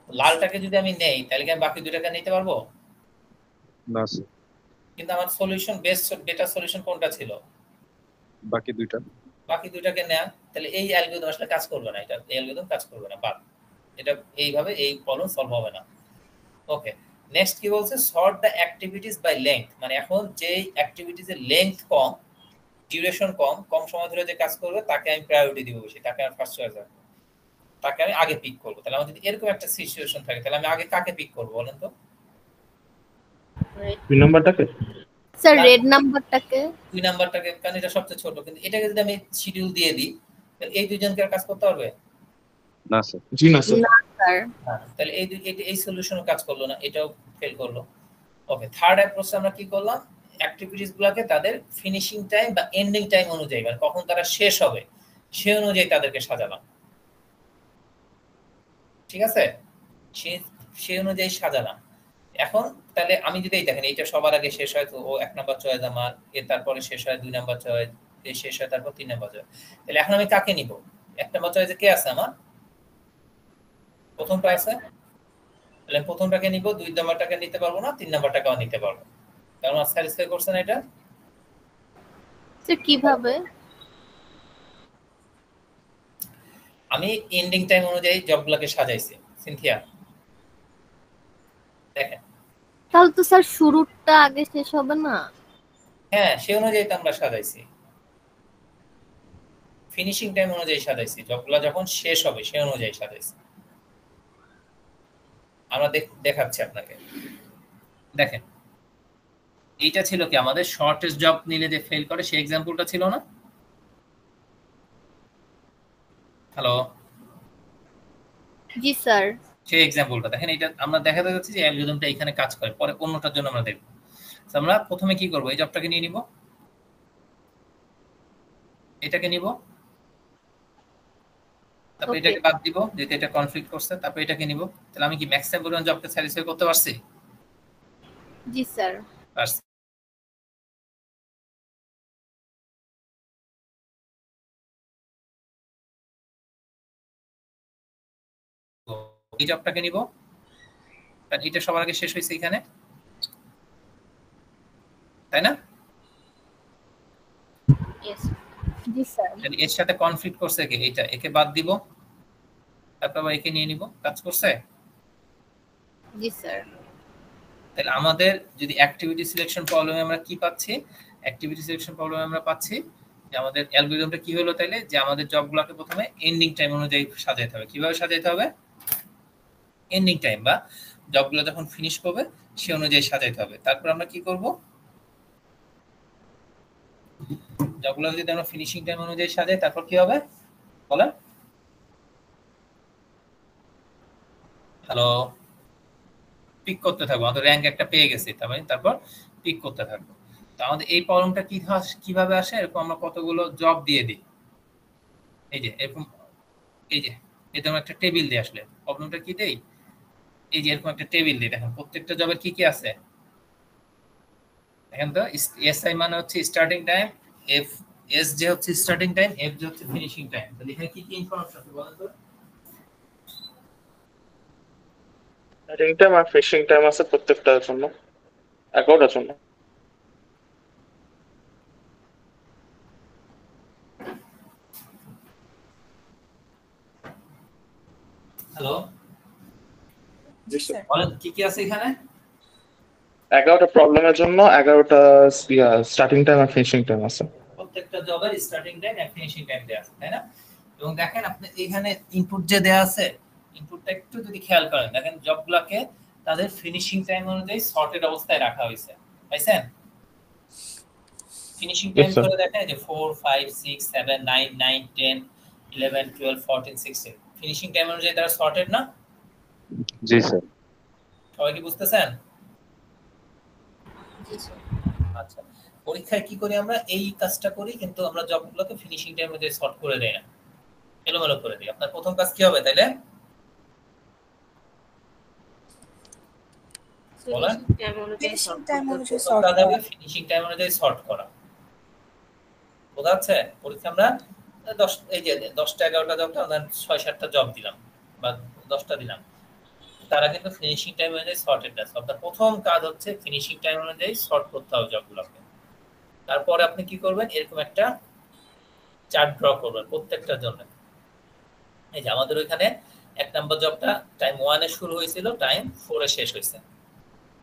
Speaker 1: লালটাকে যদি আমি নেই, তাহলে কি আমি বাকি দুইটাকে নিতে পারবো?
Speaker 4: না স্যার,
Speaker 1: কিন্তু আমার সলিউশন বেস্ট বেটার সলিউশন কোনটা ছিল?
Speaker 4: বাকি দুইটা।
Speaker 1: বাকি দুইটাকে নেয়া। তাহলে এই অ্যালগরিদম আসলে কাজ করবে না, এটা এই অ্যালগরিদম কাজ করবে না, বাদ। এটা এইভাবে এই প্রবলেম সলভ হবে না। ওকে, নেক্সট কি বলছে, sort the activities by length. মানে এখন যে অ্যাক্টিভিটিসের লেংথ কম, ডিউরেশন কম, কম সময় ধরে যে কাজ করবে তাকে আমি প্রায়োরিটি দিব বেশি, তাকে আমি ফার্স্ট চয়েস রাখবো, তাকে আমি আগে পিক করব। তাহলে আমার যদি এরকম একটা সিচুয়েশন থাকে, তাহলে আমি আগে কাকে পিক করব বলেন তো?
Speaker 2: দুই নাম্বারটাকে।
Speaker 7: Sir red নাম্বারটাকে।
Speaker 1: দুই নাম্বারটাকে, কারণ এটা সবচেয়ে ছোট। কিন্তু এটাকে যদি আমি শিডিউল দিয়ে দিই, তাহলে এই দুইজনকে আর কাজ করতে পারবে
Speaker 4: না স্যার।
Speaker 2: জি না স্যার।
Speaker 7: না স্যার।
Speaker 1: হ্যাঁ, তাহলে এই সলিউশনও কাজ করলো না, এটাও ফেল করলো। ওকে, থার্ড অ্যাপ্রোচে আমরা কি করলাম, অ্যাক্টিভিটিস গুলোকে তাদের ফিনিশিং টাইম বা এন্ডিং টাইম অনুযায়ী, মানে কখন তারা শেষ হবে সেই অনুযায়ী তাদেরকে সাজালাম। ঠিক আছে, সেই অনুযায়ী সাজালাম। এখন তাহলে আমি যদি এই দেখেন, এইটা সবার আগে শেষ হয়, তো ও 1 নাম্বার চয়েস আমার, এর তারপরে শেষ হয় 2 নাম্বার চয়েস, এর শেষ হয় তারপর 3 নাম্বার চয়েস। তাহলে এখন আমি কাকে নিব? 1 নাম্বার চয়েসে কে আছে আমার? প্রথমটা আছে, তাহলে প্রথমটাকে নিব, 2 নাম্বারটাকে নিতে পারবো না, 3 নাম্বারটাকেও নিতে পারবো। কারণ আমার স্যাটিসফাই করছে না এটা।
Speaker 7: স্যার কিভাবে?
Speaker 1: আমি এন্ডিং টাইম অনুযায়ী জবগুলোকে সাজাইছি সিনথিয়া, দেখেন।
Speaker 7: তাহলে তো স্যার শুরুটা আগে শেষ হবে না?
Speaker 1: হ্যাঁ, সেই অনুযায়ী তো আমরা সাজাইছি, ফিনিশিং টাইম অনুযায়ী সাজাইছি, জবগুলো যখন শেষ হবে সেই অনুযায়ী সাজাইছি। আমরা দেখাচ্ছি আপনাকে, দেখেন। এইটা ছিল কি আমাদের শর্টেস্ট জব নিলে যে ফেল করে সেই एग्जांपलটা ছিল না? হ্যালো,
Speaker 7: জি স্যার।
Speaker 1: সেই एग्जांपलটা দেখেন। এটা আমরা দেখাতে যাচ্ছি যে অ্যালগরিদমটা এখানে কাজ করে, পরে অন্যটার জন্য আমরা দেখব। তো আমরা প্রথমে কি করব, এই জবটাকে নিয়ে নিব, এটাকে নিব, তারপর
Speaker 7: Okay.
Speaker 1: এটাকে বাদ দিব যেটা এটা কনফ্লিক্ট করছে, তারপর এটাকে নিব। তাহলে আমি কি ম্যাক্সিমাম পরিমাণ জবকে স্যাটিসফাই করতে পারছি?
Speaker 7: জি স্যার।
Speaker 1: পারছি। তো এই জবটাকে নিব, কারণ এটা সবার আগে শেষ হয়েছে এখানে, তাই না?
Speaker 7: ইয়েস। জি স্যার।
Speaker 1: তাহলে এর সাথে কনফ্লিক্ট করছে কি, এইটা, একে বাদ দিব, তারপর আবার একে নিয়ে নিব, কাজ করছে?
Speaker 7: জি স্যার।
Speaker 1: তাহলে আমাদের যদি অ্যাক্টিভিটি সিলেকশন প্রবলেমে আমরা কি পাচ্ছি, অ্যাক্টিভিটি সিলেকশন প্রবলেমে আমরা পাচ্ছি যে আমাদের অ্যালগরিদমটা কি হলো, তাইলে যে আমাদের জবগুলোকে প্রথমে এন্ডিং টাইম অনুযায়ী সাজাইতে হবে। কিভাবে সাজাইতে হবে? এন্ডিং টাইম বা জবগুলো যখন ফিনিশ করবে সেই অনুযায়ী সাজাইতে হবে। তারপর আমরা কি করব, জবগুলো যদি আমরা ফিনিশিং টাইম অনুযায়ী সাজাই, তারপর কি হবে বলেন? হ্যালো, পিক করতে থাকবো। আমাদের র‍্যাঙ্ক একটা পেয়ে গেছি, তারপর পিক করতে থাকবো। তো আমাদের এই প্রবলেমটা কিভাবে আসে, এরকম আমরা কতগুলো জব দিয়ে দিই, এই যে এরকম, এই যে এরকম একটা টেবিল দিয়ে আসলে প্রবলেমটা কি দেই, এই যে এরকম একটা টেবিল দিই। দেখেন প্রত্যেকটা জবের কি কি আছে দেখেন তো। এসআই মানে হচ্ছে স্টার্টিং টাইম, এফ এস যে হচ্ছে স্টার্টিং টাইম, এফ যে হচ্ছে ফিনিশিং টাইম। তাহলে এখানে কি কি ইনফরমেশন আছে বলেন তো?
Speaker 2: রিং টাইম আর ফিশিং টাইম আছে প্রত্যেকটার জন্য, 11টার জন্য।
Speaker 1: হ্যালো,
Speaker 2: জি স্যার।
Speaker 1: বলেন কি কি আছে এখানে?
Speaker 2: 11টা প্রবলেমের জন্য 11টা স্টার্টিং টাইম আর ফিনিশিং টাইম আছে।
Speaker 1: প্রত্যেকটা জবের স্টার্টিং টাইম আর ফিনিশিং টাইম দেয়া আছে, তাই না? এবং দেখেন আপনি এখানে ইনপুট যে দেয়া আছে, ইনপুটটা একটু যদি খেয়াল করেন, দেখেন জবগুলোকে তাদের ফিনিশিং টাইম অনুযায়ী সর্টেড অবস্থায় রাখা হয়েছে, পাইছেন? Finishing
Speaker 2: Yes,
Speaker 1: time
Speaker 2: sir.
Speaker 1: করে দেখেন যে 4 5 6 7 9 9 10 11 12 14 16 ফিনিশিং টাইম অনুযায়ী তারা সর্টেড না?
Speaker 4: জি স্যার।
Speaker 1: সবাই কি বুঝতেছেন?
Speaker 7: জি স্যার।
Speaker 1: আচ্ছা, পরীক্ষায় কি করি আমরা এই কাজটা করি, কিন্তু আমরা জবগুলোকে ফিনিশিং টাইম অনুযায়ী সর্ট করে দেই না, এলোমেলো করে দিই। আপনার প্রথম কাজ কি হবে তাইলে বলেন?
Speaker 8: ফিনিশিং টাইম অনুযায়ী
Speaker 1: প্রথম
Speaker 8: সর্ট
Speaker 1: কাজ
Speaker 8: করা।
Speaker 1: হবে ফিনিশিং টাইম অনুযায়ী সর্ট করা। বোঝা যাচ্ছে? পরীক্ষা আমরা 10 এই যে 10টা 11টা জব আমরা 6-7টা জব দিলাম বা 10টা দিলাম, তারা কিন্তু ফিনিশিং টাইম অনুযায়ী সর্টেড না। আপনার প্রথম কাজ হচ্ছে ফিনিশিং টাইম অনুযায়ী সর্ট করতে হবে জবগুলোকে। তারপরে আপনি কি করবেন, এরকম একটা চার্ট ড্র করবেন প্রত্যেকটার জন্য। এই যে আমাদের ওইখানে 1 নাম্বার জবটা টাইম 1 এ শুরু হয়েছিল, টাইম 4 এ শেষ হয়েছে।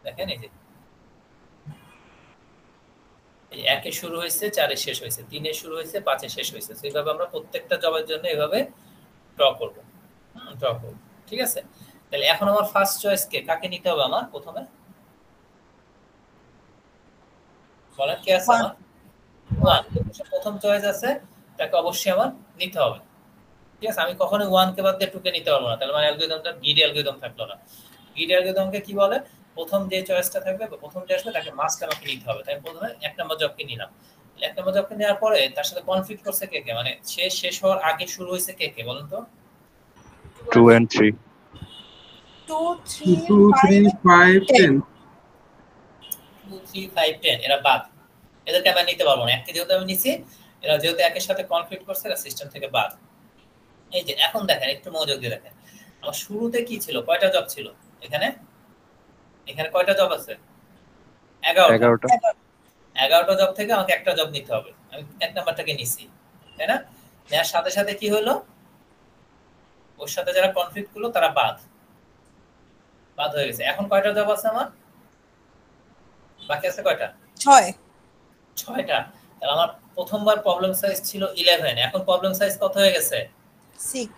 Speaker 1: দেখেন এই যে 1 এ শুরু হয়েছে, 4 এ শেষ হয়েছে, 3 এ শুরু হয়েছে, 5 এ শেষ হয়েছে। এইভাবে আমরা প্রত্যেকটা জবের জন্য এইভাবে ড্র করব। ড্র করব, ঠিক আছে? তাহলে এখন আমার ফার্স্ট চয়েস কে, কাকে নিতে হবে আমার প্রথমে বলেন? কে আছে আমার? 1 প্রথম চয়েস আছে, তাকে অবশ্যই আমার নিতে হবে। ঠিক আছে, আমি কখনোই 1 কে বাদ দিয়ে 2 কে নিতে পারবো না, তাহলে মানে অ্যালগরিদমটা গ্রিড অ্যালগরিদম থাকলো না। গ্রিড অ্যালগরিদমকে কি বলে, প্রথম যে চয়েসটা থাকবে বা প্রথম যে আসবে তাকে মাস্ট আমাকে নিতে হবে। তাই প্রথমে 1 নাম্বার জবকে নিলাম। 1 নাম্বার জবকে নেওয়ার পরে তার সাথে কনফ্লিক্ট করছে কে কে, মানে সে শেষ হওয়ার আগে শুরু হয়েছে কে কে বলেন তো?
Speaker 4: 2 and 3।
Speaker 8: 2
Speaker 3: 2, 3, 5, 10.
Speaker 1: 2 3 5 10 এরা বাদ, এদেরকে আমি নিতে পারবো না। এককে যেহেতু আমি নিছি, এরা যেহেতু একের সাথে কনফ্লিক্ট করছে, এরা সিস্টেম থেকে বাদ। এই যে এখন দেখেন, একটু মনোযোগ দিয়ে দেখেন, আমার শুরুতে কি ছিল, কয়টা জব ছিল এখানে? এখানে কয়টা জব আছে? 11টা। 11টা জব থেকে আমাকে একটা জব নিতে হবে, আমি 1 নাম্বারটাকে নিছি, তাই না? নেওয়ার সাথে সাথে কি হলো, ওর সাথে যারা কনফ্লিক্ট করলো তারা বাদ হয়ে গেছে। এখন কয়টা জব আছে আমার? বাকি আছে কয়টা? 6টা। তাহলে আমার প্রথমবার প্রবলেম সাইজ ছিল 11, এখন প্রবলেম সাইজ কত হয়ে গেছে?
Speaker 8: 6।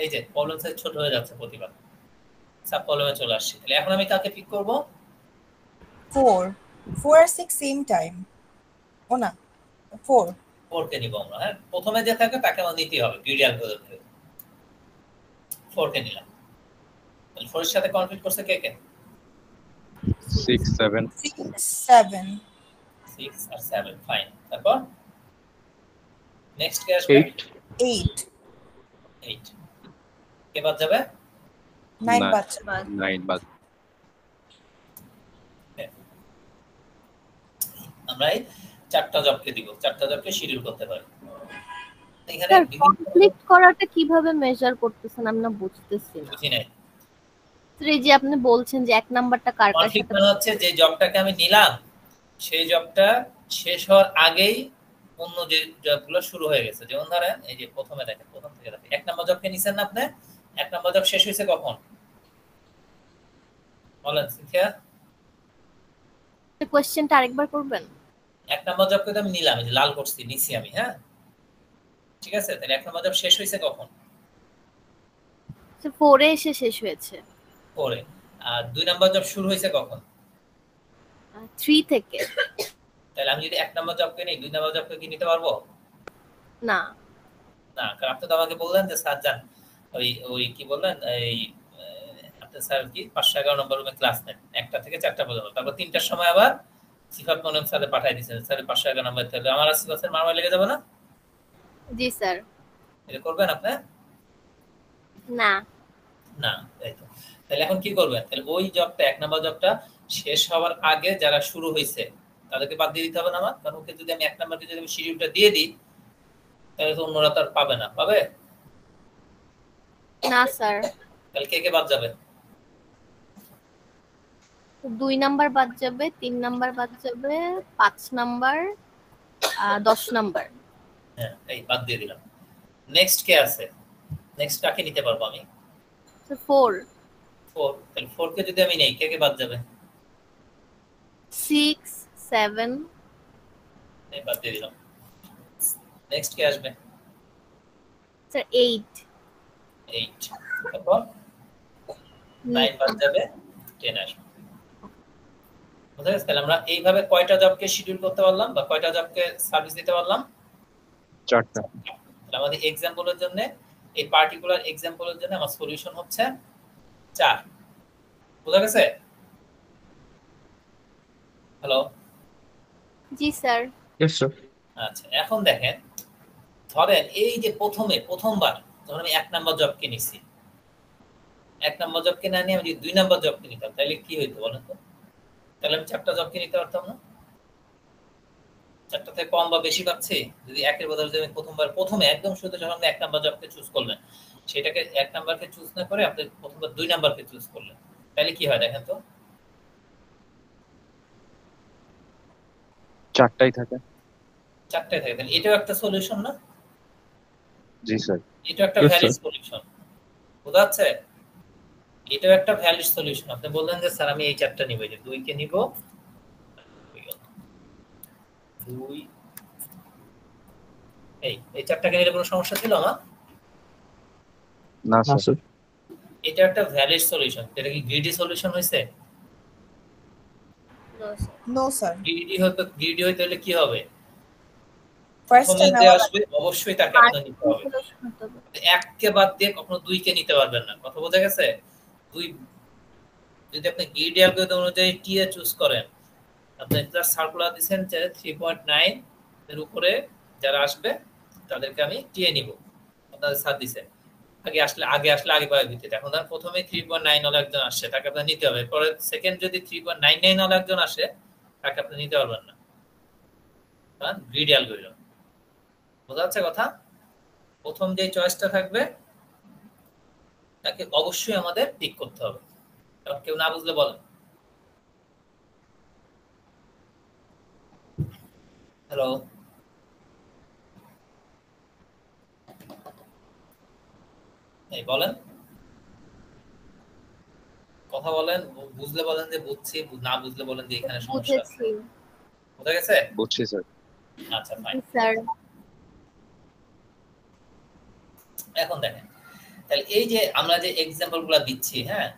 Speaker 1: এই যে প্রবলেম সাইজ ছোট হয়ে যাচ্ছে প্রতিবার, সাব প্রবলেমে চলে আসছে। তাহলে এখন আমি কাকে পিক করব?
Speaker 8: 4 আর 6 সেম টাইম। ও না,
Speaker 1: 4 কে নিব আমরা। হ্যাঁ, প্রথমে যে থাকে তাকে আমার নিতে হবে গ্রিড অ্যালগরিদম থেকে। 4 কে নিলাম। তাহলে 4 এর সাথে কনফ্লিক্ট করছে কে কে?
Speaker 4: 6 7।
Speaker 8: 7।
Speaker 1: 6 আর 7, ফাইন। তারপর নেক্সট কে আসবে?
Speaker 8: 8।
Speaker 1: 8 কে বাদ যাবে?
Speaker 8: 9 বাচ্চা।
Speaker 4: 9 বাদ।
Speaker 1: আমরা এই 4টা জবকে দিব, 4টা জবকে শিডিউল করতে পারি। এখানে
Speaker 7: স্যার কমপ্লিট করাটা কিভাবে মেজার করতেছেন আমি না বুঝতেছি না।
Speaker 1: বুঝি নাই।
Speaker 7: স্যার এই যে আপনি বলছেন যে 1 নাম্বারটা কার কার
Speaker 1: কনফ্লিক্ট
Speaker 7: সাথে,
Speaker 1: মানে হচ্ছে যে জবটাকে আমি নিলাম সেই জবটা শেষ হওয়ার আগেই অন্য যে জবগুলো শুরু হয়ে গেছে। যেমন ধরেন এই যে প্রথমে দেখেন, প্রথম থেকে দেখেন 1 নাম্বার জবকে নিছেন না আপনি? 1 নাম্বার জব শেষ হয়েছে কখন বলেন সিনথিয়া?
Speaker 7: কোশ্চেনটা আরেকবার করবেন?
Speaker 1: 1 নাম্বার জবকে তো আমি নিলাম, এই যে লাল করছি, নিছি আমি। হ্যাঁ, ঠিক আছে। তাহলে 1 নাম্বার জব শেষ হয়েছে কখন?
Speaker 7: স্যার 4 এ এসে শেষ হয়েছে।
Speaker 1: 4 এ। আর 2 নাম্বার জব শুরু হয়েছে কখন?
Speaker 7: 3 থেকে।
Speaker 1: তাহলে আমি যদি 1 নাম্বার জবকে নিই, 2 নাম্বার জবকে কি নিতে পারবো?
Speaker 7: না
Speaker 1: না, কারণ আপনি তো আমাকে বললেন যে স্যার যান ওই কি বললেন, এই আপনি স্যার কি 511 নম্বর রুমে ক্লাস নেন 1টা থেকে 4টা পর্যন্ত, তারপর 3টার সময় আবার সিফাত মনিম স্যারে পাঠিয়ে দিয়েছেন, স্যার 511 নম্বর। তাহলে আমার আর সিফাতের মারমা লেগে যাবে না?
Speaker 7: জি স্যার।
Speaker 1: এটা করবেন আপনি?
Speaker 7: না
Speaker 1: না, তাই তো। তাহলে এখন কি করবেন, তাহলে ওই জবটা 1 নাম্বার জবটা শেষ হওয়ার আগে যারা শুরু হয়েছে তাদেরকে বাদ দিয়ে দিতে হবে না আমার? কারণ ওকে যদি আমি 1 নাম্বারকে যদি আমি শিডিউলটা দিয়ে দিই তাহলে তো অন্যরা তো আর পাবে না, পাবে?
Speaker 7: না স্যার,
Speaker 1: তাহলে কে কে বাদ যাবে?
Speaker 7: 2 নাম্বার বাদ যাবে, 3 নাম্বার বাদ যাবে, 5 নাম্বার, 10 নাম্বার।
Speaker 1: হ্যাঁ, এই বাদ দিয়ে দিলাম। নেক্সট কে আছে? নেক্সট কাকে নিতে পারবো আমি?
Speaker 7: 4
Speaker 1: তাহলে 4 কে যদি আমি নেই, কে কে বাদ যাবে?
Speaker 7: 6 7
Speaker 1: এই বাদ দিয়ে দিলাম। নেক্সট কে আসবে?
Speaker 7: স্যার 8
Speaker 1: তারপর 9 বাদ যাবে, 10 আসবে। বুঝা গেছে? তাহলে আমরা এইভাবে কয়টা জবকে শিডিউল করতে পারলাম বা কয়টা জবকে সার্ভিস দিতে পারলাম?
Speaker 4: 4টা।
Speaker 1: তাহলে আমাদের এক্সাম্পলের জন্য, এই পার্টিকুলার এক্সাম্পলের জন্য আমার সলিউশন হচ্ছে 4। বুঝা গেছে? হ্যালো?
Speaker 7: জি স্যার।
Speaker 2: Yes sir.
Speaker 1: আচ্ছা, এখন দেখেন, ধরেন এই যে প্রথমবার যখন আমি 1 নাম্বার জবকে নিছি, 1 নাম্বার জবকে না নিয়ে আমি যদি 2 নাম্বার জবকে নিতাম তাহলে কি হইতো বলেন তো? তাহলে আমি 4টা জবকে নিতে পারতাম না? 4টা থেকে কম বা বেশি পাচ্ছি? যদি একের বদলে যদি আমি প্রথমে একদম শুরুতে যখন আপনি 1 নাম্বার জবকে চুজ করলেন, সেটাকে 1 নাম্বারকে চুজ না করে আপনি প্রথমবার 2 নাম্বারকে চুজ করলেন, তাহলে কি হয় দেখেন তো?
Speaker 4: 4টাই থাকে।
Speaker 1: 4টাই থাকে। তাহলে এটাও একটা সলিউশন না?
Speaker 4: জি স্যার।
Speaker 1: এটাও একটা
Speaker 2: Yes,
Speaker 1: ভ্যালিড
Speaker 2: sir.
Speaker 1: সলিউশন। বোঝা যাচ্ছে? এটাও একটা ভ্যালিড সলিউশন। আপনি বললেন যে স্যার আমি এই 4টা নিব, এই যে 2 কে নিব, 2 এই 4টাকে নিলে কোনো সমস্যা ছিল আমার?
Speaker 4: না
Speaker 2: না
Speaker 4: স্যার।
Speaker 2: স্যার।
Speaker 1: এটা একটা ভ্যালিড সলিউশন। এটা কি গ্রিডি সলিউশন হইছে?
Speaker 8: নো স্যার,
Speaker 1: গ্রিডি হইতে হলে কি হবে?
Speaker 8: ফার্স্টটা
Speaker 1: প্রথমে যে
Speaker 8: নেওয়া
Speaker 1: আসবে অবশ্যই তাকে আপনার নিতে হবে। এককে বাদ দিয়ে কখনো 2 কে নিতে পারবেন না। কথা বোঝা গেছে? 2 যদি আপনি গ্রিডি অ্যালগরিদম অনুযায়ী টি এ চুজ করেন, আপনি একটা সার্কুলার দিবেন যে 3.9 এর উপরে যারা আসবে তাদেরকে আমি টি এ নিব। আপনাদের স্যার দিবেন। আগে আসলে আগে পাবে ভিত্তিতে। এখন ধর প্রথমে 3.9 ওয়ালা একজন আসছে, তাকে আপনি নিতে হবে। পরে সেকেন্ড যদি 3.99 ওয়ালা একজন আসে, তাকে আপনি নিতে পারবেন না। কারণ গ্রিড অ্যালগরিদম। বোঝা যাচ্ছে কথা? প্রথম যে চয়েসটা থাকবে তাকে অবশ্যই আমাদের টিক করতে হবে। কারণ কেউ না বুঝলে বলেন। হ্যালো? এই বলেন, কথা বলেন, বুঝলে বলেন যে বুঝছি, না বুঝলে বলেন যে এখানে সমস্যা।
Speaker 7: বুঝেছি।
Speaker 1: বুঝা গেছে?
Speaker 4: বুঝছি স্যার।
Speaker 1: আচ্ছা ফাইন।
Speaker 7: জি স্যার।
Speaker 1: এখন দেখেন, তাহলে এই যে আমরা যে এক্সাম্পলগুলো দিচ্ছি, হ্যাঁ,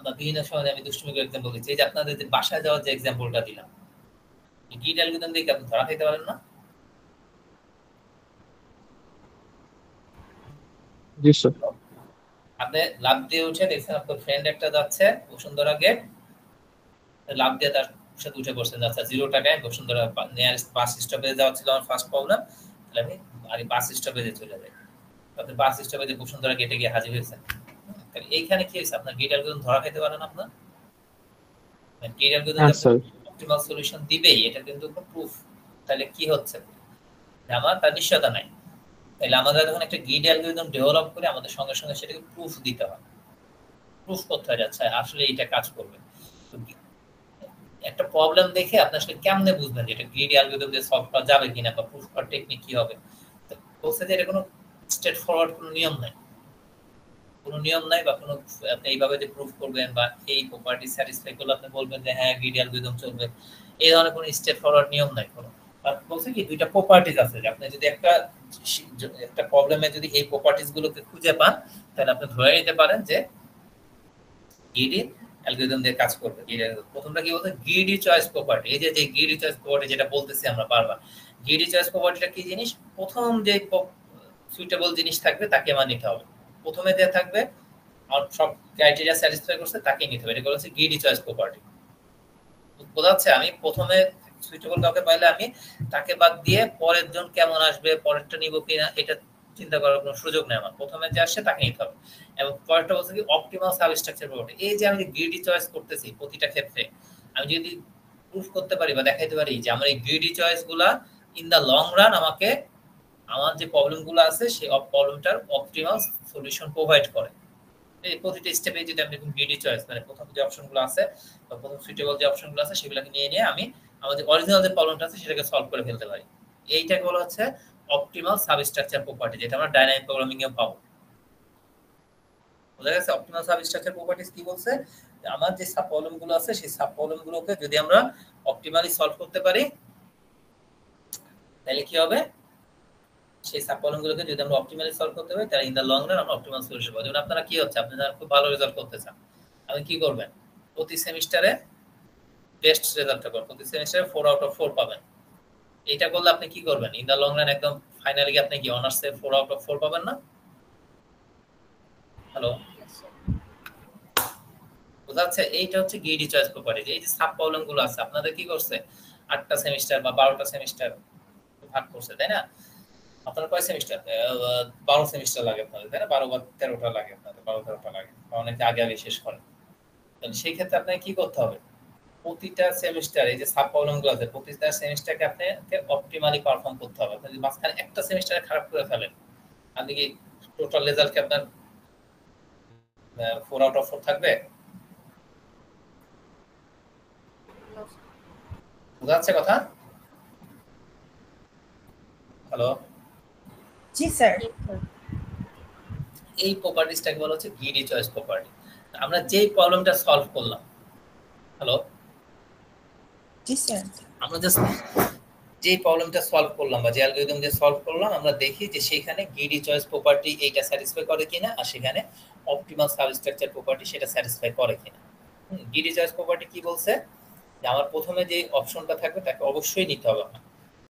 Speaker 1: বা বিভিন্ন সময় আমি দুষ্টুমির এক্সাম্পল দিচ্ছি, এই যে আপনাদের যে বাসায় যাওয়ার যে এক্সাম্পলটা দিলাম, এই গিট অ্যালগরিদম দিয়ে কি আপনি ধরা খাইতে পারেন না?
Speaker 2: জি স্যার।
Speaker 1: আপনি লাভ দিয়ে উঠে দেখছেন আপনার ফ্রেন্ড একটা যাচ্ছে বসুন্ধরা গেট, লাভ দিয়ে তার সাথে উঠে বসছেন, যাচ্ছে 0 টাকায় বসুন্ধরা নিয়ারেস্ট বাস স্টপেজে যাওয়া ছিল আমার ফার্স্ট প্রবলেম। তাহলে আমি আগে বাস স্টপেজে চলে যাই। আপনি বাস স্টপেজে বসুন্ধরা গেটে গিয়ে হাজির হয়েছেন। তাহলে এইখানে কি হয়েছে? আপনার গিট অ্যালগরিদম ধরা খাইতে পারেন আপনার? গিট অ্যালগরিদম
Speaker 2: হ্যাঁ স্যার।
Speaker 1: অপটিমাল সলিউশন দিবেই, এটা কিন্তু প্রুফ। তাহলে কি হচ্ছে? আমার তার নিশ্চয়তা নাই। তাহলে আমাদের যখন একটা গ্রিড অ্যালগরিদম ডেভেলপ করে আমাদের সঙ্গে সঙ্গে সেটাকে প্রুফ দিতে হয়, প্রুফ করতে হয় যাচ্ছে আসলে এটা কাজ করবে। একটা প্রবলেম দেখে আপনি আসলে কেমনে বুঝবেন যে এটা গ্রিড অ্যালগরিদম দিয়ে সলভ করা যাবে কিনা বা প্রুফ করার টেকনিক কি হবে? বলছে যে এটা কোনো স্ট্রেট ফরওয়ার্ড কোনো নিয়ম নাই, কোনো নিয়ম নাই বা কোনো আপনি এইভাবে যে প্রুফ করবেন বা এই প্রপার্টি স্যাটিসফাই করলে আপনি বলবেন যে হ্যাঁ গ্রিড অ্যালগরিদম চলবে, এই ধরনের কোনো স্ট্রেট ফরওয়ার্ড নিয়ম নাই কোনো। আর বলছে কি দুইটা প্রপার্টিজ আছে, যে আপনি যদি একটা প্রবলেমে যদি এই প্রপার্টিজ গুলোকে খুঁজে পান, তাহলে আপনি ধরে নিতে পারেন যে গ্রিডি অ্যালগরিদম দিয়ে কাজ করবে। প্রথমটা কি বলতে গ্রিডি চয়েস প্রপার্টি, এই যে গ্রিডি চয়েস প্রপার্টি যেটা বলতেছি আমরা বারবার, গ্রিডি চয়েস প্রপার্টিটা কি জিনিস? প্রথম যে সুইটেবল জিনিস থাকবে তাকে আমার নিতে হবে। প্রথমে যে থাকবে আর সব ক্রাইটেরিয়া স্যাটিসফাই করছে তাকে নিতে হবে, এটা হচ্ছে গ্রিডি চয়েস প্রপার্টি। বোঝা যাচ্ছে? আমি প্রথমে সুইটেবল কাউকে পাইলে আমি তাকে বাদ দিয়ে পরের জন কেমন আসবে, পরেরটা নিব কিনা এটা চিন্তা করার কোনো সুযোগ নেই আমার। প্রথমে যে আসছে তাকে নিতে হবে। এবং পরেরটা বলছে কি অপটিমাল সাবস্ট্রাকচার প্রপার্টি, এই যে আমি গ্রিডি চয়েস করতেছি প্রতিটা ক্ষেত্রে, আমি যদি প্রুফ করতে পারি বা দেখাইতে পারি যে আমার এই গ্রিডি চয়েস গুলা ইন দা লং রান আমাকে আমার যে প্রবলেম গুলো আছে সেই প্রবলেমটার অপটিমাল সলিউশন প্রোভাইড করে। এই প্রতিটা স্টেপে যদি আমি গ্রিডি চয়েস মানে প্রথম যে অপশনগুলো আছে বা প্রথম সুইটেবল যে অপশনগুলো আছে সেগুলোকে নিয়ে আমি আমাদের অরিজিনাল যে প্রবলেমটা আছে সেটাকে সলভ করে ফেলতে পারি। এইটাকে বলা হচ্ছে অপটিমাল সাবস্ট্রাকচার প্রপার্টি, যেটা আমরা ডাইনামিক প্রোগ্রামিং এ পাবো। বোঝা গেছে? অপটিমাল সাবস্ট্রাকচার প্রপার্টিজ কি বলছে? আমার যে সাব প্রবলেম গুলো আছে সেই সাব প্রবলেম গুলোকে যদি আমরা অপটিমালি সলভ করতে পারি তাহলে কি হবে? সেই সাব প্রবলেম গুলোকে যদি আমরা অপটিমালি সলভ করতে পারি তাহলে ইন দা লং রান আমরা অপটিমাল সলিউশন পাবো। যেমন আপনারা কি হচ্ছে, আপনারা খুব ভালো রেজাল্ট করতে চান, আপনি কি করবেন? প্রতি সেমিস্টারে বেস্ট রেজাল্টটা করবেন, প্রতি সেমিস্টারে 4 আউট অফ 4 পাবেন। এটা করলে আপনি কি করবেন? ইন দা লং রান একদম ফাইনালি আপনি কি অনার্সে 4 আউট অফ 4 পাবেন না? হ্যালো, বুঝাচ্ছে? এইটা হচ্ছে গিডি চয়েস প্রপার্টি। এই যে সাব প্রবলেম গুলো আছে আপনাদের কি করছে 8টা সেমিস্টার বা 12টা সেমিস্টার ভাগ করছে, তাই না? আপনার কয় সেমিস্টার? 12 সেমিস্টার লাগে আপনাদের, তাই না? 12 বা 13টা লাগে আপনাদের, 12-13টা লাগে, অনেকে আগে আগে শেষ করে। তাহলে সেই ক্ষেত্রে আপনাকে কি করতে হবে? প্রতিটা সেমিস্টার এই যে সাব প্রবলেম গুলো আছে প্রতিটা সেমিস্টারকে আপনাকে অপটিমালি পারফর্ম করতে হবে। আপনি যদি মাঝখানে একটা সেমিস্টারে খারাপ করে ফেলেন, আপনি কি টোটাল রেজাল্ট কি আপনার 4 আউট অফ 4 থাকবে? বুঝা যাচ্ছে কথা? হ্যালো,
Speaker 8: জি স্যার।
Speaker 1: এই প্রপার্টিসটাকে বলা হচ্ছে গিডি চয়েস প্রপার্টি। আমরা যেই প্রবলেমটা সলভ করলাম, হ্যালো,
Speaker 8: জি স্যার।
Speaker 1: আমরা জাস্ট যে প্রবলেমটা সলভ করলাম বা যে অ্যালগরিদম দিয়ে সলভ করলাম, আমরা দেখি যে সেখানে গিডি চয়েস প্রপার্টি এইটা স্যাটিসফাই করে কিনা, আর সেখানে অপটিমাল সাবস্ট্রাকচার প্রপার্টি সেটা স্যাটিসফাই করে কিনা। গিডি চয়েস প্রপার্টি কি বলছে? যে আমার প্রথমে যে অপশনটা থাকবে তাকে অবশ্যই নিতে হবে আমার।